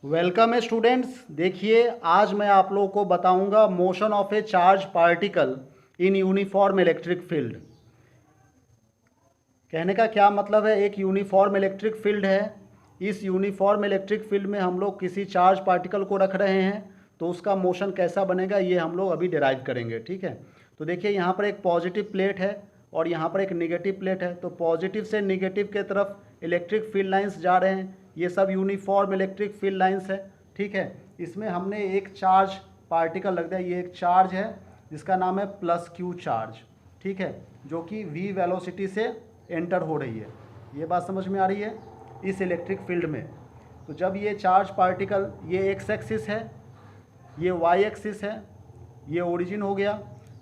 Welcome students. देखिए, आज मैं आप लोगों को बताऊंगा motion of A charge particle in uniform electric field. कहने का क्या मतलब है, एक यूनिफॉर्म इलेक्ट्रिक फील्ड है। इस यूनिफॉर्म इलेक्ट्रिक फील्ड में हम लोग किसी चार्ज पार्टिकल को रख रहे हैं, तो उसका मोशन कैसा बनेगा ये हम लोग अभी डिराइव करेंगे। ठीक है, तो देखिए यहाँ पर एक पॉजिटिव प्लेट है और यहाँ पर एक निगेटिव प्लेट है। तो पॉजिटिव से निगेटिव के तरफ इलेक्ट्रिक फील्ड लाइंस जा रहे हैं। ये सब यूनिफॉर्म इलेक्ट्रिक फील्ड लाइंस है। ठीक है, इसमें हमने एक चार्ज पार्टिकल रख दिया। ये एक चार्ज है जिसका नाम है प्लस क्यू चार्ज। ठीक है, जो कि वी वेलोसिटी से एंटर हो रही है। ये बात समझ में आ रही है इस इलेक्ट्रिक फील्ड में। तो जब ये चार्ज पार्टिकल, ये एक्स एक्सिस है, ये वाई एक्सिस है, ये ओरिजिन हो गया।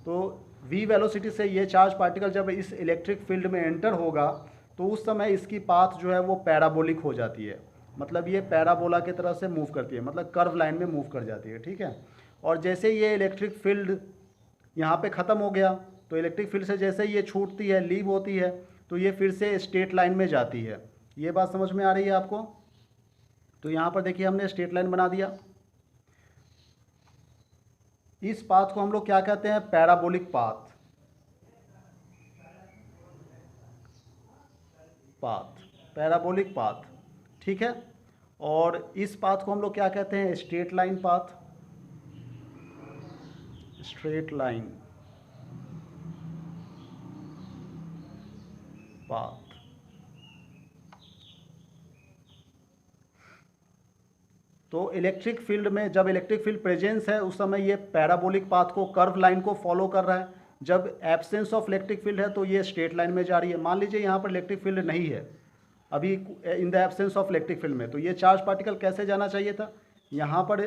तो वी वेलोसिटी से ये चार्ज पार्टिकल जब इस इलेक्ट्रिक फील्ड में एंटर होगा तो उस समय इसकी पाथ जो है वो पैराबोलिक हो जाती है। मतलब ये पैराबोला की तरह से मूव करती है, मतलब कर्व लाइन में मूव कर जाती है। ठीक है, और जैसे ये इलेक्ट्रिक फील्ड यहाँ पे ख़त्म हो गया तो इलेक्ट्रिक फील्ड से जैसे ये छूटती है, लीव होती है, तो ये फिर से स्ट्रेट लाइन में जाती है। ये बात समझ में आ रही है आपको? तो यहाँ पर देखिए हमने स्ट्रेट लाइन बना दिया। इस पाथ को हम लोग क्या कहते हैं? Parabolic path. Parabolic path. ठीक है, और इस पाथ को हम लोग क्या कहते हैं? Straight line path. Straight line path. तो इलेक्ट्रिक फील्ड में जब इलेक्ट्रिक फील्ड प्रेजेंस है उस समय ये पैराबोलिक पाथ को, कर्व लाइन को फॉलो कर रहा है। जब एब्सेंस ऑफ इलेक्ट्रिक फील्ड है तो ये स्ट्रेट लाइन में जा रही है। मान लीजिए यहाँ पर इलेक्ट्रिक फील्ड नहीं है अभी, in the absence of electric field में, तो ये चार्ज पार्टिकल कैसे जाना चाहिए था? यहाँ पर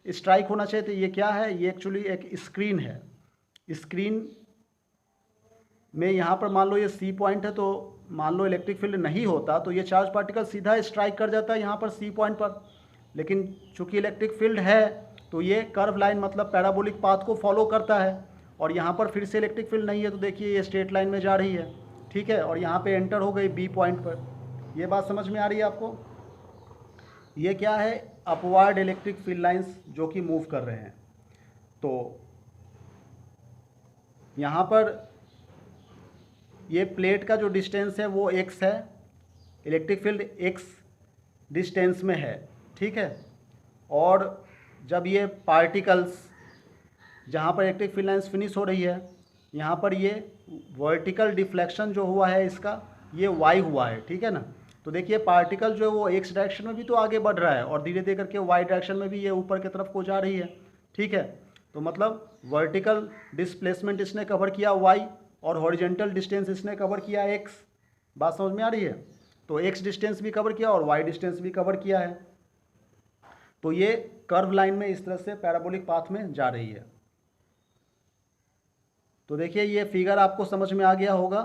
स्ट्राइक होना चाहिए था। ये क्या है? ये एक्चुअली एक स्क्रीन है। स्क्रीन में यहाँ पर मान लो ये सी पॉइंट है, तो मान लो इलेक्ट्रिक फील्ड नहीं होता तो ये चार्ज पार्टिकल सीधा स्ट्राइक कर जाता है यहाँ पर सी पॉइंट पर। लेकिन चूंकि इलेक्ट्रिक फील्ड है तो ये कर्व लाइन मतलब पैराबोलिक पाथ को फॉलो करता है। और यहाँ पर फिर से इलेक्ट्रिक फील्ड नहीं है तो देखिए ये स्ट्रेट लाइन में जा रही है। ठीक है, और यहाँ पे एंटर हो गई बी पॉइंट पर। ये बात समझ में आ रही है आपको? ये क्या है? अपवर्ड इलेक्ट्रिक फील्ड लाइंस जो कि मूव कर रहे हैं। तो यहाँ पर ये प्लेट का जो डिस्टेंस है वो x है, इलेक्ट्रिक फील्ड x डिस्टेंस में है। ठीक है, और जब ये पार्टिकल्स जहाँ पर इलेक्ट्रिक फील्ड लाइंस फिनिश हो रही है, यहाँ पर ये वर्टिकल डिफ्लेक्शन जो हुआ है इसका, ये y हुआ है। ठीक है ना, तो देखिए पार्टिकल जो है वो x डायरेक्शन में भी तो आगे बढ़ रहा है और धीरे धीरे करके y डायरेक्शन में भी ये ऊपर की तरफ को जा रही है। ठीक है, तो मतलब वर्टिकल डिस्प्लेसमेंट इसने कवर किया y और हॉरिजेंटल डिस्टेंस इसने कवर किया x। बात समझ में आ रही है? तो x डिस्टेंस भी कवर किया और y डिस्टेंस भी कवर किया है। तो ये कर्व लाइन में इस तरह से पैराबोलिक पाथ में जा रही है। तो देखिए ये फिगर आपको समझ में आ गया होगा।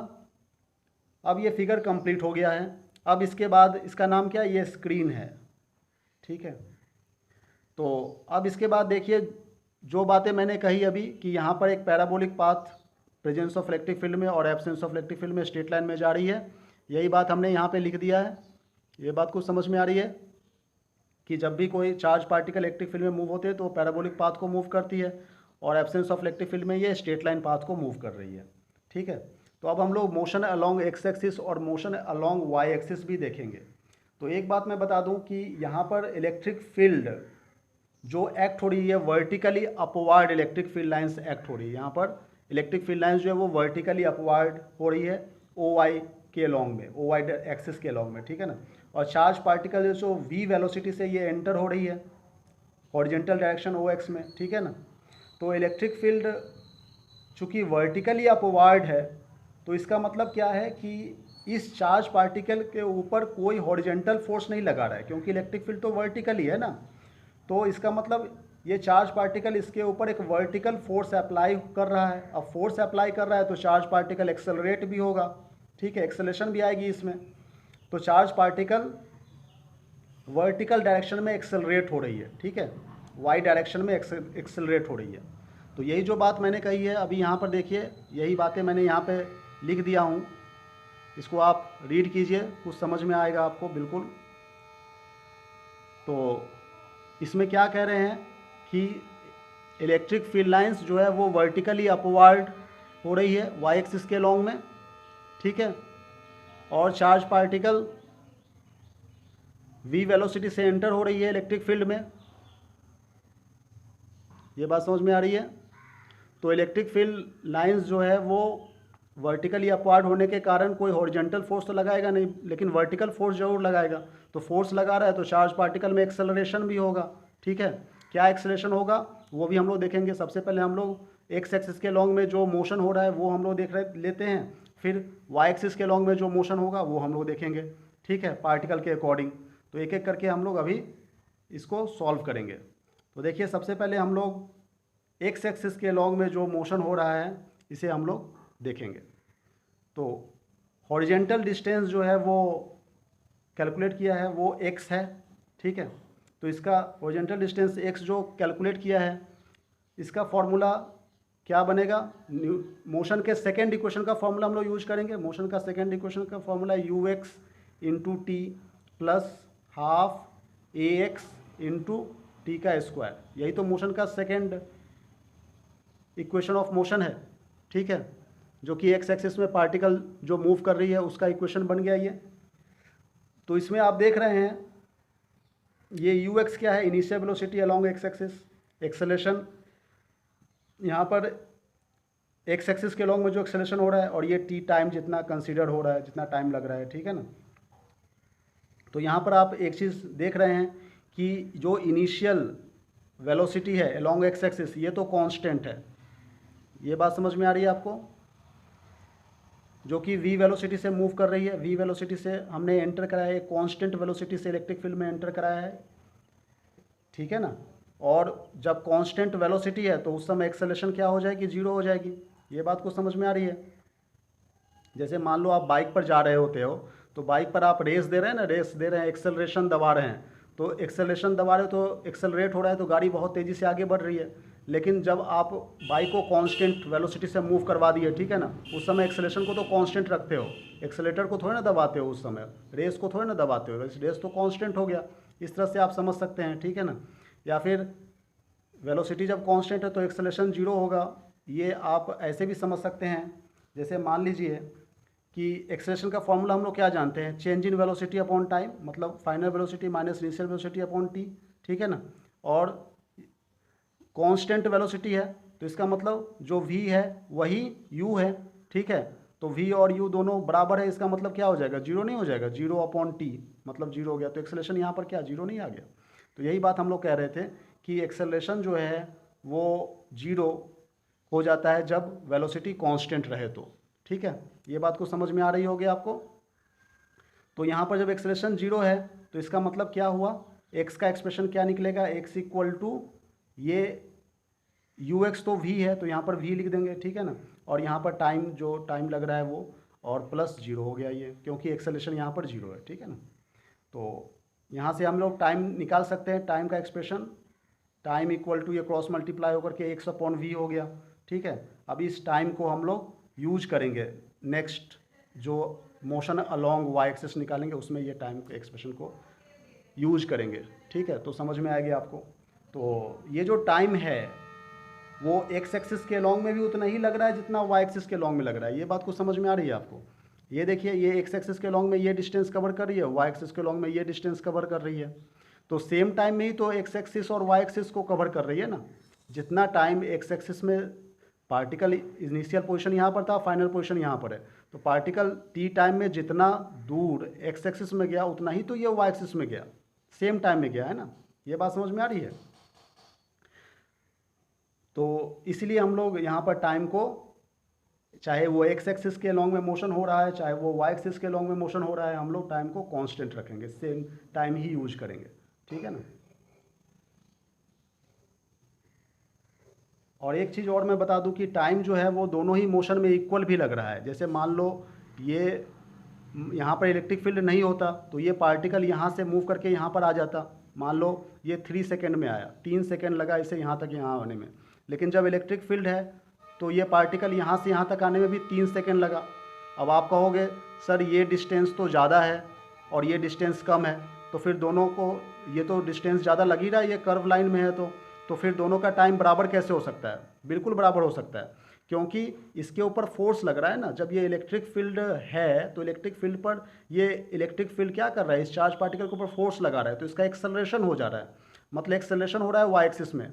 अब ये फिगर कंप्लीट हो गया है। अब इसके बाद इसका नाम क्या है? ये स्क्रीन है। ठीक है, तो अब इसके बाद देखिए जो बातें मैंने कही अभी कि यहाँ पर एक parabolic path presence of electric field में और एब्सेंस ऑफ इलेक्ट्रिक फील्ड में स्ट्रेट लाइन में जा रही है, यही बात हमने यहाँ पे लिख दिया है। ये बात कुछ समझ में आ रही है कि जब भी कोई चार्ज पार्टिकल इलेक्ट्रिक फील्ड में मूव होते हैं तो पैराबोलिक पाथ को मूव करती है और एब्सेंस ऑफ इलेक्ट्रिक फील्ड में ये स्ट्रेट लाइन पाथ को मूव कर रही है। ठीक है, तो अब हम लोग मोशन अलोंग एक्स एक्सिस और मोशन अलोंग वाई एक्सिस भी देखेंगे। तो एक बात मैं बता दूं कि यहाँ पर इलेक्ट्रिक फील्ड जो एक्ट हो रही है vertically upward electric field lines act हो रही है। यहाँ पर इलेक्ट्रिक फील्ड लाइंस जो है वो वर्टिकली अपवर्ड हो रही है ओ वाई के लॉन्ग में, ओ वाई एक्सिस के लॉन्ग में। ठीक है ना, और चार्ज पार्टिकल जो वी वेलोसिटी से ये एंटर हो रही है हॉरिजेंटल डायरेक्शन ओ एक्स में। ठीक है ना, तो इलेक्ट्रिक फील्ड चूँकि वर्टिकली अपवर्ड है तो इसका मतलब क्या है कि इस चार्ज पार्टिकल के ऊपर कोई हॉरिजेंटल फोर्स नहीं लगा रहा है, क्योंकि इलेक्ट्रिक फील्ड तो वर्टिकली है ना। तो इसका मतलब ये चार्ज पार्टिकल इसके ऊपर एक वर्टिकल फोर्स अप्लाई कर रहा है। अब फोर्स अप्लाई कर रहा है तो चार्ज पार्टिकल एक्सेलरेट भी होगा। ठीक है, एक्सेलेशन भी आएगी इसमें। तो चार्ज पार्टिकल वर्टिकल डायरेक्शन में एक्सेलरेट हो रही है। ठीक है, वाई डायरेक्शन में एक्सेलरेट हो रही है। तो यही जो बात मैंने कही है अभी यहाँ पर देखिए, यही बातें मैंने यहाँ पे लिख दिया हूँ। इसको आप रीड कीजिए, कुछ समझ में आएगा आपको बिल्कुल। तो इसमें क्या कह रहे हैं कि इलेक्ट्रिक फील्ड लाइंस जो है वो वर्टिकली अपवर्ड हो रही है वाई एक्सिस के लॉन्ग में, ठीक है, और चार्ज पार्टिकल v वेलोसिटी से एंटर हो रही है इलेक्ट्रिक फील्ड में। ये बात समझ में आ रही है? तो इलेक्ट्रिक फील्ड लाइंस जो है वो वर्टिकली अपवार्ड होने के कारण कोई हॉरिजॉन्टल फोर्स तो लगाएगा नहीं, लेकिन वर्टिकल फोर्स जरूर लगाएगा। तो फोर्स लगा रहा है तो चार्ज पार्टिकल में एक्सेलरेशन भी होगा, ठीक है। क्या एक्सेलरेशन होगा वो भी हम लोग देखेंगे। सबसे पहले हम लोग एक्स एक्सिस के लॉन्ग में जो मोशन हो रहा है वो हम लोग लेते हैं, फिर वाई एक्सिस के लॉन्ग में जो मोशन होगा वो हम लोग देखेंगे, ठीक है, पार्टिकल के अकॉर्डिंग। तो एक एक करके हम लोग अभी इसको सॉल्व करेंगे। तो देखिए, सबसे पहले हम लोग एक्स एक्सिस के लॉन्ग में जो मोशन हो रहा है इसे हम लोग देखेंगे। तो हॉरिजेंटल डिस्टेंस जो है वो कैलकुलेट किया है वो x है, ठीक है। तो इसका हॉरिजेंटल डिस्टेंस x जो कैलकुलेट किया है इसका फॉर्मूला क्या बनेगा? मोशन के सेकेंड इक्वेशन का फॉर्मूला हम लोग यूज करेंगे। मोशन का सेकेंड इक्वेशन का formula ux into T plus half A X into T का स्क्वायर। यही तो मोशन का सेकेंड इक्वेशन ऑफ मोशन है, ठीक है, जो कि एक्स एक्सिस में पार्टिकल जो मूव कर रही है उसका इक्वेशन बन गया ये। तो इसमें आप देख रहे हैं ये यू एक्स क्या है? Initial velocity along x axis, acceleration यहाँ पर एक्स एक्सिस के लॉन्ग में जो एक्सेलेरेशन हो रहा है, और ये टी टाइम जितना कंसीडर हो रहा है, जितना टाइम लग रहा है, ठीक है ना। तो यहाँ पर आप एक चीज़ देख रहे हैं कि जो इनिशियल वेलोसिटी है अलॉन्ग एक्स एक्सिस ये तो कांस्टेंट है। ये बात समझ में आ रही है आपको? जो कि v वेलोसिटी से मूव कर रही है, v वेलोसिटी से हमने एंटर कराया है, कांस्टेंट वेलोसिटी से इलेक्ट्रिक फील्ड में एंटर कराया है, ठीक है ना। और जब कांस्टेंट वेलोसिटी है तो उस समय एक्सेलरेशन क्या हो जाएगी? जीरो हो जाएगी। ये बात को समझ में आ रही है? जैसे मान लो आप बाइक पर जा रहे होते हो, तो बाइक पर आप रेस दे रहे हैं ना, रेस दे रहे हैं, एक्सेलरेशन दबा रहे हैं, तो एक्सेलरेशन दबा रहे हो तो एक्सेलरेट हो रहा है तो गाड़ी बहुत तेज़ी से आगे बढ़ रही है। लेकिन जब आप बाइक को कांस्टेंट वेलोसिटी से मूव करवा दिए, ठीक है ना, उस समय एक्सेलरेशन को तो कांस्टेंट रखते हो, एक्सेलेटर को थोड़ी ना दबाते हो, उस समय रेस को थोड़ी ना दबाते हो, रेस तो कांस्टेंट हो गया। इस तरह से आप समझ सकते हैं, ठीक है ना। या फिर वेलोसिटी जब कांस्टेंट है तो एक्सेलरेशन जीरो होगा। ये आप ऐसे भी समझ सकते हैं, जैसे मान लीजिए कि एक्सेलरेशन का फॉर्मूला हम लोग क्या जानते हैं? Change in velocity upon time, मतलब final velocity minus initial velocity upon T, ठीक है ना। और कांस्टेंट वेलोसिटी है तो इसका मतलब जो v है वही u है, ठीक है। तो v और u दोनों बराबर है, इसका मतलब क्या हो जाएगा? जीरो नहीं हो जाएगा? जीरो अपॉन टी मतलब जीरो हो गया। तो एक्सेलरेशन यहाँ पर क्या जीरो नहीं आ गया? तो यही बात हम लोग कह रहे थे कि एक्सेलरेशन जो है वो जीरो हो जाता है जब वेलोसिटी कांस्टेंट रहे तो, ठीक है। ये बात को समझ में आ रही होगी आपको? तो यहाँ पर जब एक्सेलरेशन जीरो है तो इसका मतलब क्या हुआ? x का एक्सप्रेशन क्या निकलेगा? x इक्वल टू ये ux तो v है तो यहाँ पर v लिख देंगे, ठीक है ना। और यहाँ पर टाइम जो टाइम लग रहा है वो और प्लस जीरो हो गया ये, क्योंकि एक्सेलरेशन यहाँ पर जीरो है, ठीक है ना। तो यहाँ से हम लोग टाइम निकाल सकते हैं, टाइम का एक्सप्रेशन, टाइम इक्वल टू ये क्रॉस मल्टीप्लाई होकर के x अपॉन v हो गया, ठीक है। अभी इस टाइम को हम लोग यूज करेंगे नेक्स्ट जो मोशन अलॉन्ग वाई एक्सिस निकालेंगे उसमें ये टाइम के एक्सप्रेशन को यूज करेंगे, ठीक है। तो समझ में आएगी आपको? तो ये जो टाइम है वो एक्स एक्सिस के लॉन्ग में भी उतना ही लग रहा है जितना वाई एक्सिस के लॉन्ग में लग रहा है। ये बात को समझ में आ रही है आपको? ये देखिए, ये एक्स एक्सिस के लॉन्ग में ये डिस्टेंस कवर कर रही है, वाई एक्सिस के लॉन्ग में ये डिस्टेंस कवर कर रही है। तो सेम टाइम में ही तो एक्स एक्सिस और वाई एक्सिस को कवर कर रही है ना। जितना टाइम एक्स एक्सिस में पार्टिकल इनिशियल पोजीशन यहाँ पर था, फाइनल पोजीशन यहाँ पर है, तो पार्टिकल टी टाइम में जितना दूर एक्स एक्सिस में गया उतना ही तो ये वाई एक्सिस में गया, सेम टाइम में गया है ना। ये बात समझ में आ रही है? तो इसलिए हम लोग यहाँ पर टाइम को, चाहे वो एक्स एक्सिस के लॉन्ग में मोशन हो रहा है चाहे वो वाई एक्सिस के लॉन्ग में मोशन हो रहा है, हम लोग टाइम को कांस्टेंट रखेंगे, सेम टाइम ही यूज करेंगे, ठीक है ना। और एक चीज़ और मैं बता दूं कि टाइम जो है वो दोनों ही मोशन में इक्वल भी लग रहा है। जैसे मान लो ये यहाँ पर इलेक्ट्रिक फील्ड नहीं होता तो ये पार्टिकल यहाँ से मूव करके यहाँ पर आ जाता। मान लो ये 3 सेकेंड में आया, 3 सेकेंड लगा इसे यहाँ तक यहाँ आने में, लेकिन जब इलेक्ट्रिक फील्ड है तो ये पार्टिकल यहाँ से यहाँ तक आने में भी 3 सेकेंड लगा। अब आप कहोगे सर ये डिस्टेंस तो ज़्यादा है और ये डिस्टेंस कम है, तो फिर दोनों को, ये तो डिस्टेंस ज़्यादा लग ही रहा है, ये कर्व लाइन में है तो फिर दोनों का टाइम बराबर कैसे हो सकता है? बिल्कुल बराबर हो सकता है, क्योंकि इसके ऊपर फोर्स लग रहा है ना। जब ये इलेक्ट्रिक फील्ड है तो इलेक्ट्रिक फील्ड पर ये इलेक्ट्रिक फील्ड क्या कर रहा है, इस चार्ज पार्टिकल के ऊपर फोर्स लगा रहा है, तो इसका एक्सेलरेशन हो जा रहा है, मतलब एक्सेलरेशन हो रहा है वाई एक्सिस में।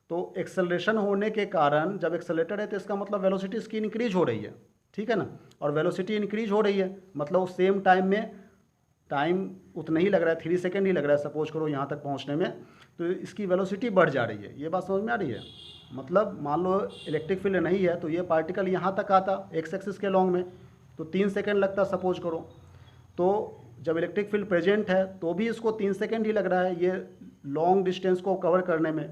तो एक्सेलरेशन होने के कारण जब एक्सेलरेटर है तो इसका मतलब वेलोसिटी इसकी इंक्रीज हो रही है, ठीक है ना। और वेलोसिटी इंक्रीज हो रही है मतलब उस सेम टाइम में टाइम उतना ही लग रहा है, 3 सेकेंड ही लग रहा है सपोज करो यहाँ तक पहुँचने में, तो इसकी वेलोसिटी बढ़ जा रही है। ये बात समझ में आ रही है? मतलब मान लो इलेक्ट्रिक फील्ड नहीं है तो ये पार्टिकल यहाँ तक आता एक्स एक्सिस के लॉन्ग में तो 3 सेकेंड लगता सपोज करो। तो जब इलेक्ट्रिक फील्ड प्रेजेंट है तो भी इसको 3 सेकेंड ही लग रहा है ये लॉन्ग डिस्टेंस को कवर करने में।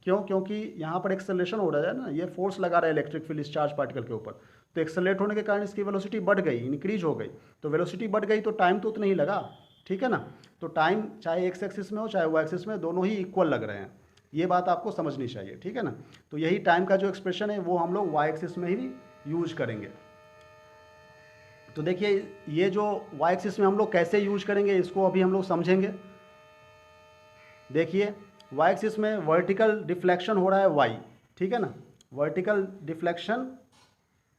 क्यों? क्योंकि यहाँ पर एक्सेलरेशन हो रहा है ना, ये फोर्स लगा रहा है इलेक्ट्रिक फील्ड इस चार्ज पार्टिकल के ऊपर, तो एक्सेलरेट होने के कारण इसकी वेलोसिटी बढ़ गई, इंक्रीज हो गई। तो वेलोसिटी बढ़ गई तो टाइम तो उतना ही लगा, ठीक है ना। तो टाइम चाहे एक्स एक्सिस में हो चाहे वाई एक्सिस में, दोनों ही इक्वल लग रहे हैं। ये बात आपको समझनी चाहिए, ठीक है ना। तो यही टाइम का जो एक्सप्रेशन है वो हम लोग वाई एक्सिस में ही यूज करेंगे। तो देखिए ये जो वाई एक्सिस में हम लोग कैसे यूज करेंगे इसको अभी हम लोग समझेंगे। देखिए वाई एक्सिस में वर्टिकल डिफ्लेक्शन हो रहा है वाई, ठीक है ना। वर्टिकल डिफ्लेक्शन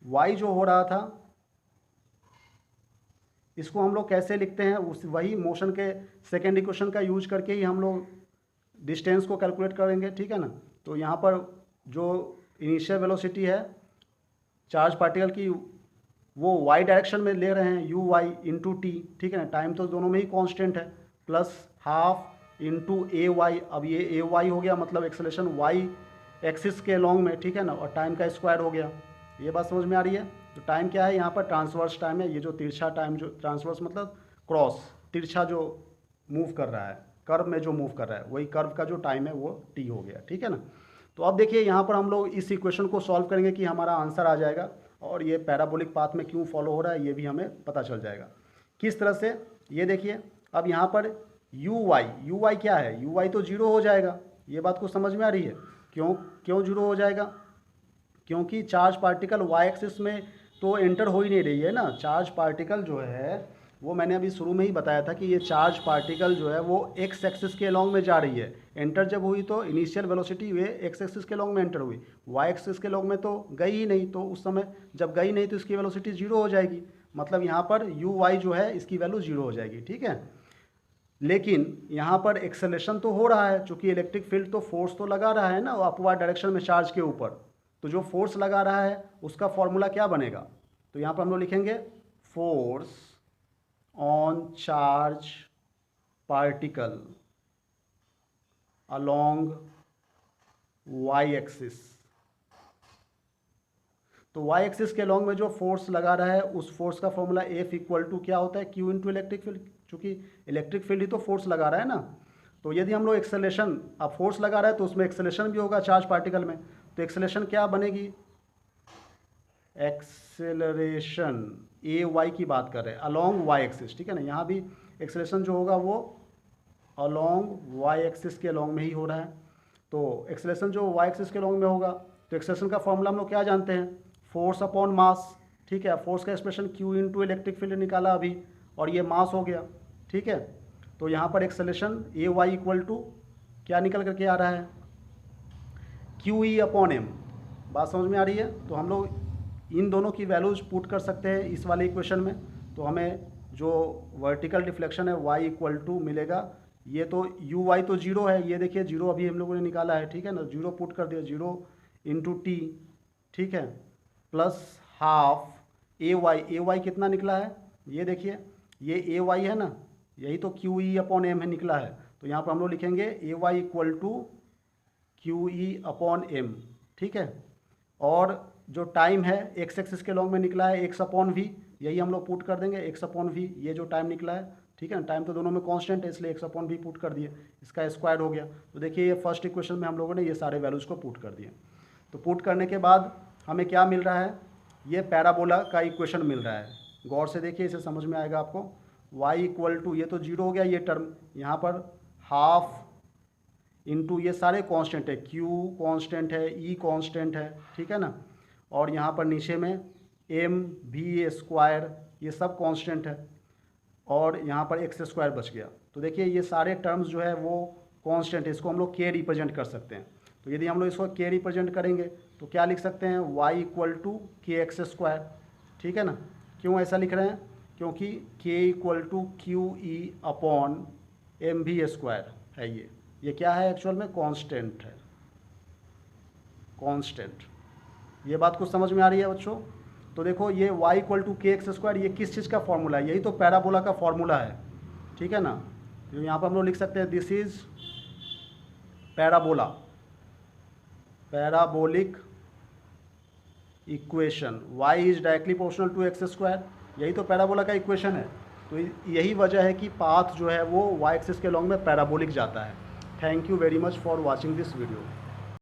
वाई जो हो रहा था इसको हम लोग कैसे लिखते हैं, उस वही मोशन के सेकेंड इक्वेशन का यूज करके ही हम लोग डिस्टेंस को कैलकुलेट करेंगे, ठीक है ना। तो यहाँ पर जो इनिशियल वेलोसिटी है चार्ज पार्टिकल की वो वाई डायरेक्शन में ले रहे हैं, यू वाई इंटू टी, ठीक है ना। टाइम तो दोनों में ही कांस्टेंट है, प्लस हाफ इंटू ए वाई। अब ये ए वाई हो गया मतलब एक्सेलरेशन वाई एक्सिस के लॉन्ग में, ठीक है ना, और टाइम का स्क्वायर हो गया। ये बात समझ में आ रही है? तो टाइम क्या है यहाँ पर, ट्रांसवर्स टाइम है। ये जो तिरछा टाइम, जो ट्रांसवर्स मतलब क्रॉस, तिरछा जो मूव कर रहा है, कर्व में जो मूव कर रहा है, वही कर्व का जो टाइम है वो टी हो गया, ठीक है ना। तो अब देखिए यहाँ पर हम लोग इस इक्वेशन को सॉल्व करेंगे कि हमारा आंसर आ जाएगा, और ये पैराबोलिक पाथ में क्यों फॉलो हो रहा है ये भी हमें पता चल जाएगा किस तरह से। ये देखिए अब यहाँ पर यू वाई क्या है, यू वाई तो जीरो हो जाएगा। ये बात को समझ में आ रही है? क्यों जीरो हो जाएगा? क्योंकि चार्ज पार्टिकल वाई एक्सिस में तो एंटर हो ही नहीं रही है ना। चार्ज पार्टिकल जो है वो मैंने अभी शुरू में ही बताया था कि ये चार्ज पार्टिकल जो है वो एक्स एक्सिस के लॉन्ग में जा रही है। एंटर जब हुई तो इनिशियल वेलोसिटी वे एक्स एक्सिस के लॉन्ग में एंटर हुई, वाई एक्सिस के लॉन्ग में तो गई ही नहीं। तो उस समय जब गई नहीं तो इसकी वेलोसिटी जीरो हो जाएगी, मतलब यहाँ पर यू वाई जो है इसकी वैल्यू जीरो हो जाएगी, ठीक है। लेकिन यहाँ पर एक्सेलरेशन तो हो रहा है, चूँकि इलेक्ट्रिक फील्ड तो फोर्स तो लगा रहा है ना अपवर्ड डायरेक्शन में चार्ज के ऊपर, तो जो फोर्स लगा रहा है उसका फॉर्मूला क्या बनेगा, तो यहाँ पर हम लोग लिखेंगे force on charge particle along Y axis. तो वाई एक्सिस के लॉन्ग में जो फोर्स लगा रहा है उस फोर्स का फॉर्मूला एफ इक्वल टू क्या होता है, क्यू इंटू इलेक्ट्रिक फील्ड। चूँकि इलेक्ट्रिक फील्ड ही तो फोर्स लगा रहा है ना, तो यदि हम लोग एक्सेलरेशन, अब फोर्स लगा रहा है तो उसमें एक्सेलरेशन भी होगा चार्ज पार्टिकल में, तो एक्सेलरेशन क्या बनेगी, एक्सेलरेशन ए वाई की बात कर रहे हैं अलोंग वाई एक्सिस, ठीक है ना। यहाँ भी एक्सेलरेशन जो होगा वो अलोंग वाई एक्सिस के लॉन्ग में ही हो रहा है। तो एक्सेलरेशन जो वाई एक्सिस के लॉन्ग में होगा तो एक्सेलरेशन का फॉर्मूला हम लोग क्या जानते हैं, फोर्स अपॉन मास, ठीक है। फोर्स का expression Q into electric field निकाला अभी, और ये मास हो गया, ठीक है। तो यहाँ पर acceleration a Y equal to क्या निकल करके आ रहा है, क्यू ई अपॉन एम। बात समझ में आ रही है? तो हम लोग इन दोनों की वैल्यूज पुट कर सकते हैं इस वाले इक्वेशन में, तो हमें जो वर्टिकल डिफ्लेक्शन है वाई इक्वल टू मिलेगा, ये तो यू वाई तो जीरो है, ये देखिए जीरो अभी हम लोगों ने निकाला है, ठीक है ना, जीरो पुट कर दिया, जीरो इंटू टी, ठीक है, प्लस हाफ ए वाई कितना निकला है, ये देखिए ये ए वाई है ना, यही तो क्यू ई अपॉन एम है निकला है। तो यहाँ पर हम लोग लिखेंगे A Y equal to Q E upon M, ठीक है। और जो टाइम है एक्स एक्सिस के लॉन्ग में निकला है एक्स अपॉन वी, यही हम लोग पुट कर देंगे एक्स अपॉन वी, ये जो टाइम निकला है, ठीक है। टाइम तो दोनों में कांस्टेंट है इसलिए एक्स अपॉन वी पुट कर दिए, इसका स्क्वायर हो गया। तो देखिए ये फर्स्ट इक्वेशन में हम लोगों ने ये सारे वैल्यूज़ को पुट कर दिए। तो पुट करने के बाद हमें क्या मिल रहा है, ये पैराबोला का इक्वेशन मिल रहा है। गौर से देखिए इसे समझ में आएगा आपको। y इक्वल टू, ये तो जीरो हो गया ये टर्म, यहाँ पर हाफ इंटू ये सारे कांस्टेंट है, q कांस्टेंट है, e कांस्टेंट है, ठीक है ना, और यहाँ पर नीचे में m v स्क्वायर ये सब कांस्टेंट है, और यहाँ पर एक्स स्क्वायर बच गया। तो देखिए ये सारे टर्म्स जो है वो कांस्टेंट है, इसको हम लोग के रिप्रेजेंट कर सकते हैं। तो यदि हम लोग इसको के रिप्रेजेंट करेंगे तो क्या लिख सकते हैं, y इक्वल टू के एक्स स्क्वायर। ठीक है ना। क्यों ऐसा लिख रहे हैं, क्योंकि k equal to Q E upon m भी स्क्वायर है। ये क्या है एक्चुअल में, कांस्टेंट है, कांस्टेंट। ये बात कुछ समझ में आ रही है बच्चों। तो देखो ये y इक्वल टू के एक्स स्क्वायर ये किस चीज़ का फॉर्मूला है, यही तो पैराबोला का फॉर्मूला है। ठीक है ना। तो यहाँ पर हम लोग लिख सकते हैं this is parabola, parabolic equation, y is directly proportional to x square, यही तो पैराबोला का इक्वेशन है। तो यही वजह है कि पाथ जो है वो y एक्सिस के लॉन्ग में पैराबोलिक जाता है। Thank you very much for watching this video.